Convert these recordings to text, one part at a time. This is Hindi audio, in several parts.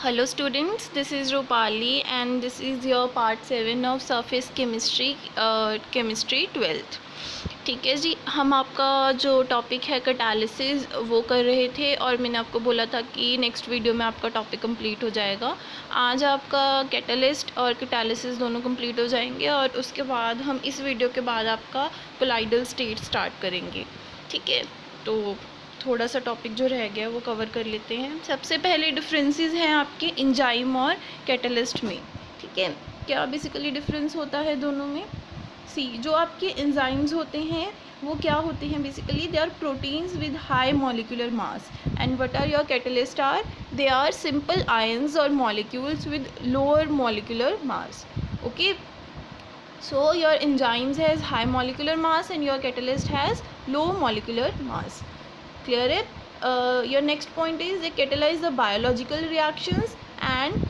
Hello students, this is Rupali and this is your part 7 of surface chemistry chemistry 12th। ठीक है जी, हम आपका जो टॉपिक है कैटालिसिस वो कर रहे थे और मैंने आपको बोला था कि नेक्स्ट वीडियो में आपका टॉपिक कंप्लीट हो जाएगा। आज आपका कैटालिस्ट और कैटालिसिस दोनों कंप्लीट हो जाएंगे और उसके बाद हम इस वीडियो के बाद आपका कोलाइडल स्टेट स्टार्ट करेंगे। ठीक है, तो थोड़ा सा टॉपिक जो रह गया वो कवर कर लेते हैं। सबसे पहले डिफरेंसेस हैं आपके एंजाइम और कैटलिस्ट में। ठीक है, क्या बेसिकली डिफरेंस होता है दोनों में? जो आपके एंजाइम्स होते हैं वो क्या होते हैं? Basically they are proteins with high molecular mass and what are your catalyst are? They are simple ions और molecules with lower molecular mass. Okay, so your enzymes has high molecular mass and your catalyst has low molecular mass. Clear it? Your next point is they catalyze the biological reactions and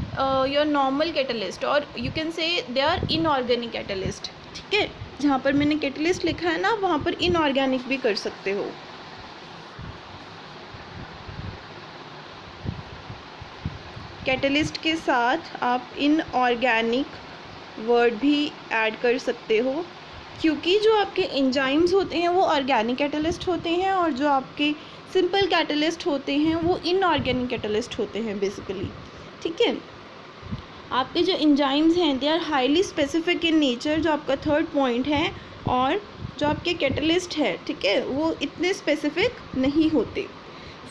your normal catalyst, or you can say they are inorganic catalyst. ठीक है, जहाँ पर मैंने catalyst लिखा है ना वहाँ पर inorganic भी कर सकते हो। कैटलिस्ट के साथ आप इनऑर्गेनिक वर्ड भी ऐड कर सकते हो, क्योंकि जो आपके एंजाइम्स होते हैं वो ऑर्गेनिक कैटलिस्ट होते हैं और जो आपके सिंपल कैटलिस्ट होते हैं वो इनऑर्गेनिक कैटलिस्ट होते हैं बेसिकली। ठीक है, आपके जो एंजाइम्स हैं they are highly specific in nature, जो आपका थर्ड पॉइंट है, और जो आपके कैटलिस्ट है ठीक है वो इतने स्पेसिफिक नहीं होते।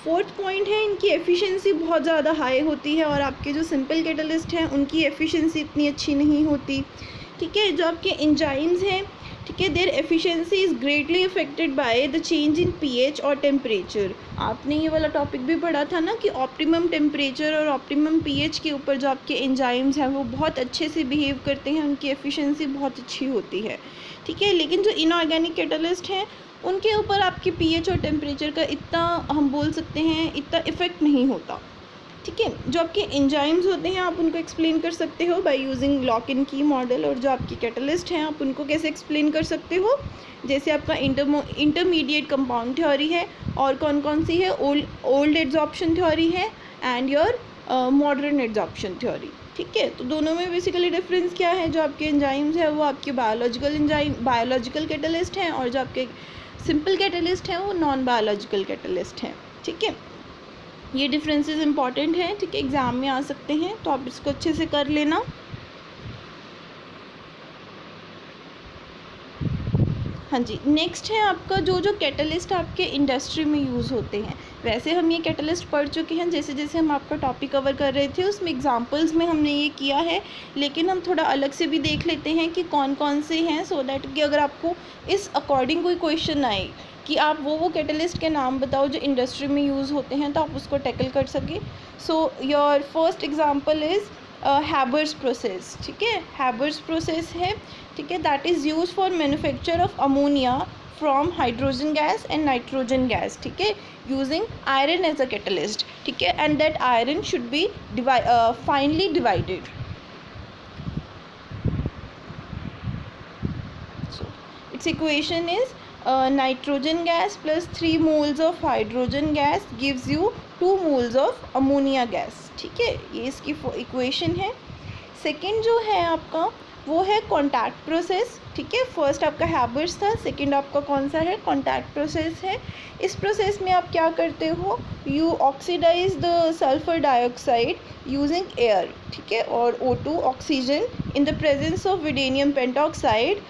फोर्थ पॉइंट है इनकी एफिशिएंसी बहुत ज़्यादा हाई होती है और आपके जो सिंपल कैटलिस्ट हैं उनकी एफिशिएंसी इतनी अच्छी नहीं होती। ठीक है, जो आपके एंजाइम्स हैं ठीक है their efficiency is greatly affected by the change in pH और टेम्परेचर। आपने ये वाला टॉपिक भी पढ़ा था ना कि ऑप्टिमम टेम्परेचर और ऑप्टिमम पीएच के ऊपर जो आपके एंजाइम्स हैं वो बहुत अच्छे से बिहेव करते हैं, उनकी एफिशिएंसी बहुत अच्छी होती है। ठीक है, लेकिन जो इनऑर्गेनिक कैटलिस्ट हैं उनके ऊपर आपके पीएच और टेम्परेचर का इतना हम बोल सकते हैं इतना इफ़ेक्ट नहीं होता। ठीक है, जो आपके एंजाइम्स होते हैं आप उनको एक्सप्लेन कर सकते हो बाय यूजिंग लॉक एंड की मॉडल, और जो आपकी कैटलिस्ट हैं आप उनको कैसे एक्सप्लेन कर सकते हो? जैसे आपका इंटरमीडिएट कंपाउंड थ्योरी है, और कौन कौन सी है? ओल्ड एड्जॉर्प्शन थ्योरी है and your modern adsorption theory. ठीक है, तो दोनों में बेसिकली डिफरेंस क्या है? जो आपके एंजाइम्स है वो आपके बायोलॉजिकल कैटलिस्ट हैं और जो आपके सिंपल कैटलिस्ट हैं वो नॉन बायोलॉजिकल कैटलिस्ट हैं। ठीक है, ये डिफरेंसेस इंपॉर्टेंट हैं। ठीक है, एग्ज़ाम में आ सकते हैं तो आप इसको अच्छे से कर लेना। हाँ जी, नेक्स्ट है आपका जो कैटलिस्ट आपके इंडस्ट्री में यूज़ होते हैं। वैसे हम ये कैटलिस्ट पढ़ चुके हैं, जैसे जैसे हम आपका टॉपिक कवर कर रहे थे उसमें एग्जांपल्स में हमने ये किया है, लेकिन हम थोड़ा अलग से भी देख लेते हैं कि कौन कौन से हैं, सो दैट कि अगर आपको इस अकॉर्डिंग कोई क्वेश्चन आए कि आप वो कैटलिस्ट के नाम बताओ जो इंडस्ट्री में यूज़ होते हैं तो आप उसको टैकल कर सकें। So your first example is Haber's process. ठीक है, हैबर्स प्रोसेस है ठीक है that is use for manufacture of ammonia from hydrogen gas and nitrogen gas. ठीक है, using iron as a catalyst. ठीक है, and that iron should be finally divided. So its equation is nitrogen gas plus 3 moles of hydrogen gas gives you 2 moles of ammonia gas। ठीक है, ये इसकी इक्वेशन है। सेकेंड जो है आपका वो है कॉन्टैक्ट प्रोसेस। ठीक है, फर्स्ट आपका हैबर्स था, सेकेंड आपका कौन सा है? कॉन्टैक्ट प्रोसेस है। इस प्रोसेस में आप क्या करते हो? You oxidise the sulphur dioxide using air. ठीक है, और O2 oxygen in the presence of vanadium pentoxide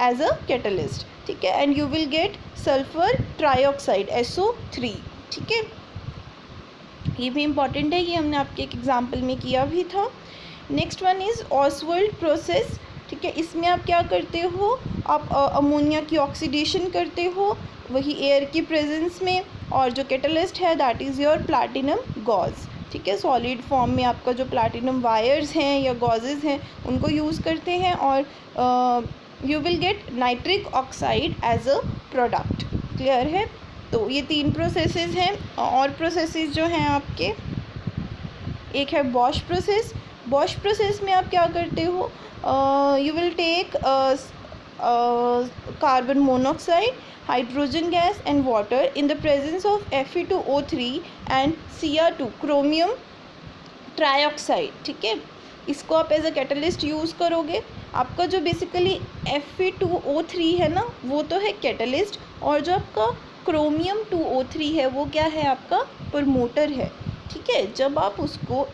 as a catalyst. ठीक है, and you will get sulphur trioxide SO3। ठीक है, ये भी इम्पॉर्टेंट है, ये हमने आपके एक एग्जाम्पल में किया भी था। Next one is Oswald process. ठीक है, इसमें आप क्या करते हो? आप अमोनिया की ऑक्सीडेशन करते हो वही एयर की प्रेजेंस में, और जो कैटलिस्ट है that is your platinum gauze. ठीक है, सॉलिड फॉर्म में आपका जो प्लैटिनम वायर्स हैं या गॉजेज़ हैं उनको यूज़ करते हैं, और you will get nitric oxide as a product. Clear है? तो ये 3 प्रोसेसेस हैं। और प्रोसेसेस जो हैं आपके, एक है बॉश प्रोसेस। बॉश प्रोसेस में आप क्या करते हो? You will take carbon monoxide, hydrogen gas and water in the presence of Fe2O3 and Cr2 chromium trioxide, ठीक है, इसको आप एज अ कैटलिस्ट यूज़ करोगे। आपका जो बेसिकली Fe2O3 है ना, वो तो है कैटलिस्ट, और जो आपका क्रोमियम 2O3 है वो क्या है, आपका प्रमोटर है, ठीक है। जब आप उसको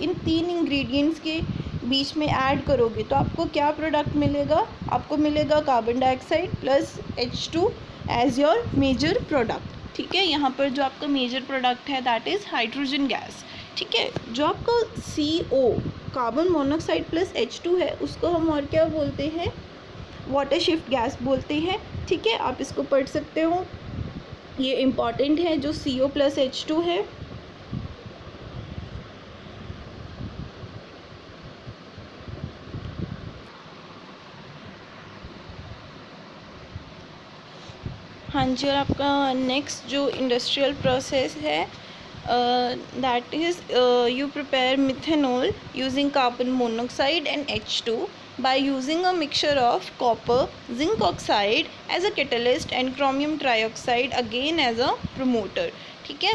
इन 3 इंग्रेडिएंट्स के बीच में ऐड करोगे तो आपको क्या प्रोडक्ट मिलेगा, आपको मिलेगा carbon dioxide plus H2 as your major product, ठीक है। यहाँ पर जो आपका मेजर प्रोडक्ट है दैट इज़ हाइड्रोजन गैस, ठीक है। जो आपका CO carbon monoxide plus H2 है उसको हम और क्या बोलते हैं, वाटर शिफ्ट गैस बोलते हैं, ठीक है। आप इसको पढ़ सकते हो, ये इम्पॉर्टेंट है जो CO प्लस H2 है। हाँ जी, और आपका नेक्स्ट जो इंडस्ट्रियल प्रोसेस है that is you prepare methanol using carbon monoxide and H2 by using a mixture of copper, zinc oxide as a catalyst and chromium trioxide again as a promoter, ठीक है।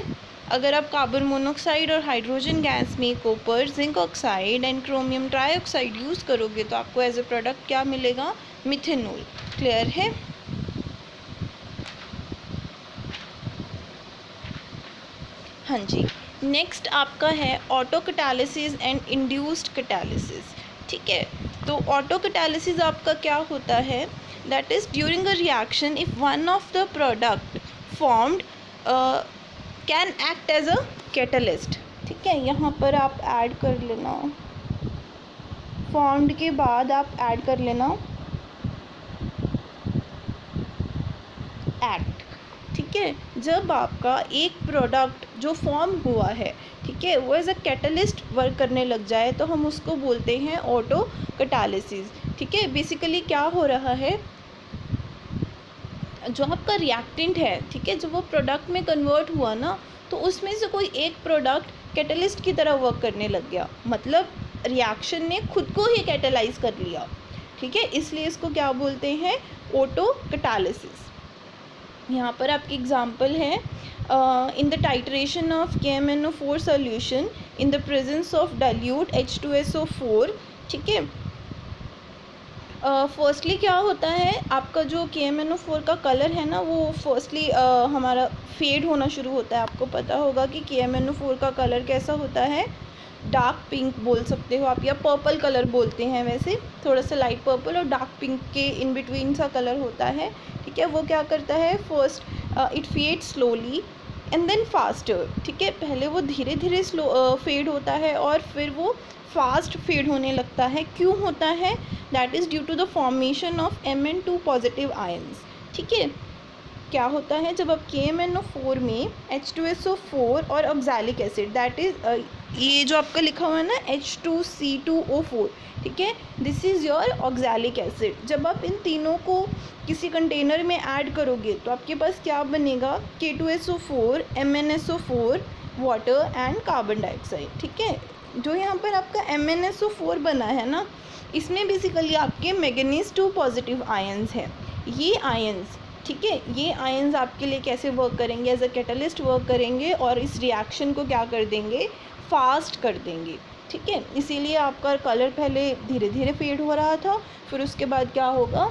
अगर आप कार्बन मोनोऑक्साइड और हाइड्रोजन गैस में copper, zinc oxide and chromium trioxide use करोगे तो आपको एज ए प्रोडक्ट क्या मिलेगा, मिथेनॉल। क्लियर है। हाँ जी, नेक्स्ट आपका है auto catalysis and induced catalysis, ठीक है। तो ऑटो कैटालिसिस आपका क्या होता है, that is during a reaction if one of the product formed can act as a catalyst, ठीक है। यहाँ पर आप ऐड कर लेना, फॉर्म्ड के बाद आप ऐड कर लेना एक्ट, ठीक है। जब आपका एक प्रोडक्ट जो फॉर्म हुआ है, ठीक है, वो एज अ कैटलिस्ट वर्क करने लग जाए तो हम उसको बोलते हैं ऑटो कैटालिसिस, ठीक है। बेसिकली क्या हो रहा है, जो आपका रिएक्टेंट है, ठीक है, जब वो प्रोडक्ट में कन्वर्ट हुआ ना तो उसमें से कोई एक प्रोडक्ट कैटलिस्ट की तरह वर्क करने लग गया, मतलब रिएक्शन ने खुद को ही कैटलाइज कर लिया, ठीक है। इसलिए इसको क्या बोलते हैं, ऑटो कैटालिसिस। यहाँ पर आपकी एग्जांपल है in the titration of KMnO4 solution in the presence of dilute H2SO4, ठीक है। फर्स्टली क्या होता है, आपका जो KMnO4 का कलर है ना वो फर्स्टली हमारा फेड होना शुरू होता है। आपको पता होगा कि KMnO4 का कलर कैसा होता है, डार्क पिंक बोल सकते हो आप, या पर्पल कलर बोलते हैं वैसे, थोड़ा सा लाइट पर्पल और डार्क पिंक के इन बिटवीन सा कलर होता है, ठीक है। वो क्या करता है, first it fed slowly and then faster, ठीक है। पहले वो धीरे धीरे स्लो फेड होता है और फिर वो फास्ट फेड होने लगता है। क्यों होता है, that is due to the formation of Mn2 positive ions, ठीक है। क्या होता है, जब आप KMnO4 में H2SO4 और ऑक्सैलिक एसिड, दैट इज़ ये जो आपका लिखा हुआ है ना H2C2O4, ठीक है, this is your oxalic acid. जब आप इन तीनों को किसी कंटेनर में ऐड करोगे तो आपके पास क्या बनेगा, K2SO4, MnSO4, water and carbon dioxide, ठीक है। जो यहाँ पर आपका MnSO4 बना है ना, इसमें बेसिकली आपके मैंगनीज 2 पॉजिटिव आयंस हैं। ये आयंस, ठीक है, ये आयंस आपके लिए कैसे वर्क करेंगे, एज अ कैटलिस्ट वर्क करेंगे और इस रिएक्शन को क्या कर देंगे, फास्ट कर देंगे, ठीक है। इसीलिए आपका कलर पहले धीरे धीरे फेड हो रहा था, फिर उसके बाद क्या होगा,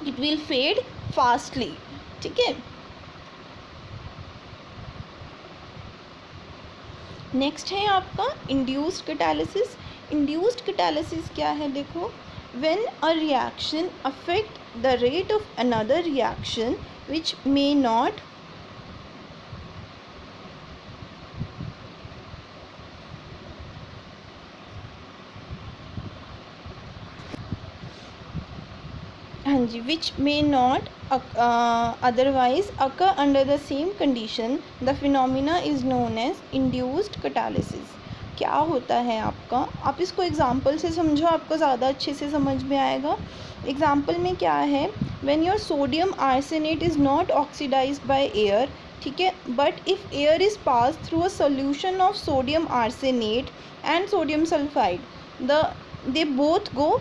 इट विल फेड फास्टली, ठीक है। नेक्स्ट है आपका इंड्यूस्ड कैटालिसिस। इंड्यूस्ड कैटालिसिस क्या है, देखो, when a reaction affect the rate of another reaction which may not हाँ जी, which may not otherwise occur under the same condition, the phenomena is known as induced catalysis। क्या होता है आपका, आप इसको एग्जाम्पल से समझो, आपको ज़्यादा अच्छे से समझ में आएगा। एग्जाम्पल में क्या है, when your sodium arsenate is not oxidized by air, ठीक है, but if air is passed through a solution of sodium arsenate and sodium sulfide, they both go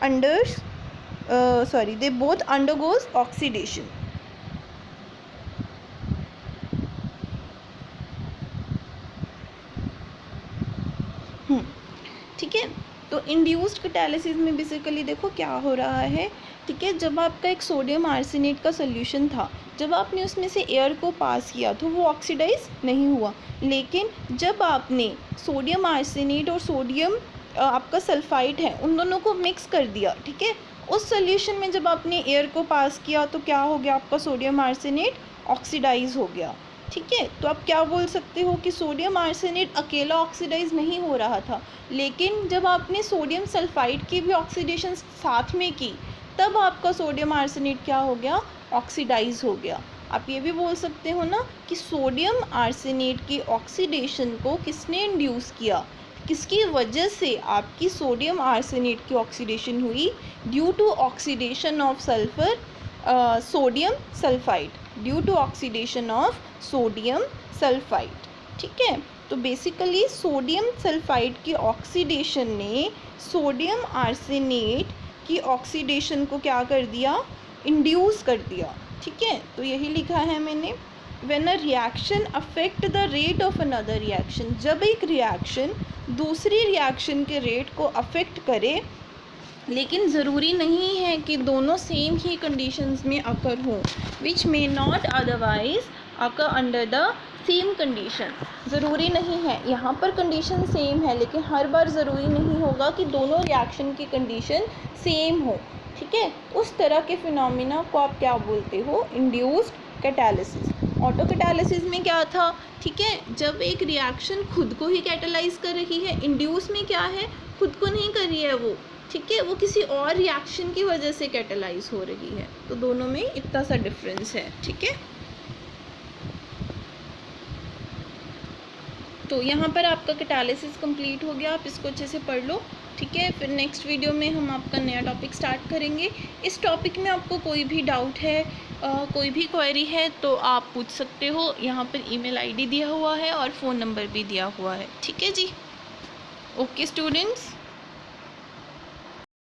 under they both undergoes oxidation। ठीक है। तो इंड्यूस्ड कैटालिसिस में बेसिकली देखो क्या हो रहा है, ठीक है। जब आपका एक सोडियम आर्सेनेट का सोल्यूशन था, जब आपने उसमें से एयर को पास किया तो वो ऑक्सीडाइज नहीं हुआ, लेकिन जब आपने सोडियम आर्सेनेट और सोडियम आपका सल्फाइड है उन दोनों को मिक्स कर दिया, ठीक है, उस सोल्यूशन में जब आपने एयर को पास किया तो क्या हो गया, आपका सोडियम आर्सेनेट ऑक्सीडाइज हो गया, ठीक है। तो आप क्या बोल सकते हो कि सोडियम आर्सेनेट अकेला ऑक्सीडाइज नहीं हो रहा था, लेकिन जब आपने सोडियम सल्फाइड की भी ऑक्सीडेशन साथ में की तब आपका सोडियम आर्सेनेट क्या हो गया, ऑक्सीडाइज हो गया। आप ये भी बोल सकते हो ना कि सोडियम आर्सेनेट की ऑक्सीडेशन को किसने इंड्यूस किया, किसकी वजह से आपकी सोडियम आर्सेनेट की ऑक्सीडेशन हुई, due to oxidation of sulphur sodium sulphide, due to oxidation of sodium sulphide, ठीक है। तो बेसिकली सोडियम सल्फाइड की ऑक्सीडेशन ने सोडियम आर्सेनेट की ऑक्सीडेशन को क्या कर दिया, इंड्यूस कर दिया, ठीक है। तो यही लिखा है मैंने, when a reaction affect the rate of another reaction, जब एक रिएक्शन दूसरी रिएक्शन के रेट को अफेक्ट करे, लेकिन ज़रूरी नहीं है कि दोनों सेम ही कंडीशंस में अकर हों, which may not otherwise occur under the same condition. ज़रूरी नहीं है, यहाँ पर कंडीशन सेम है, लेकिन हर बार ज़रूरी नहीं होगा कि दोनों रिएक्शन की कंडीशन सेम हो, ठीक है। उस तरह के फिनोमिना को आप क्या बोलते हो, इंड्यूस्ड कैटालिसिस। ऑटो कैटालिसिस में क्या था, ठीक है, जब एक रिएक्शन खुद को ही कैटालाइज कर रही है, इंड्यूस में क्या है, खुद को नहीं कर रही है वो, ठीक है, वो किसी और रिएक्शन की वजह से कैटालाइज हो रही है। तो दोनों में इतना सा डिफरेंस है, ठीक है। तो यहाँ पर आपका कैटालिसिस कंप्लीट हो गया, आप इसको अच्छे से पढ़ लो, ठीक है। फिर नेक्स्ट वीडियो में हम आपका नया टॉपिक स्टार्ट करेंगे। इस टॉपिक में आपको कोई भी डाउट है, कोई भी क्वेरी है तो आप पूछ सकते हो। यहाँ पर ईमेल आईडी दिया हुआ है और फ़ोन नंबर भी दिया हुआ है, ठीक है जी। Okay students.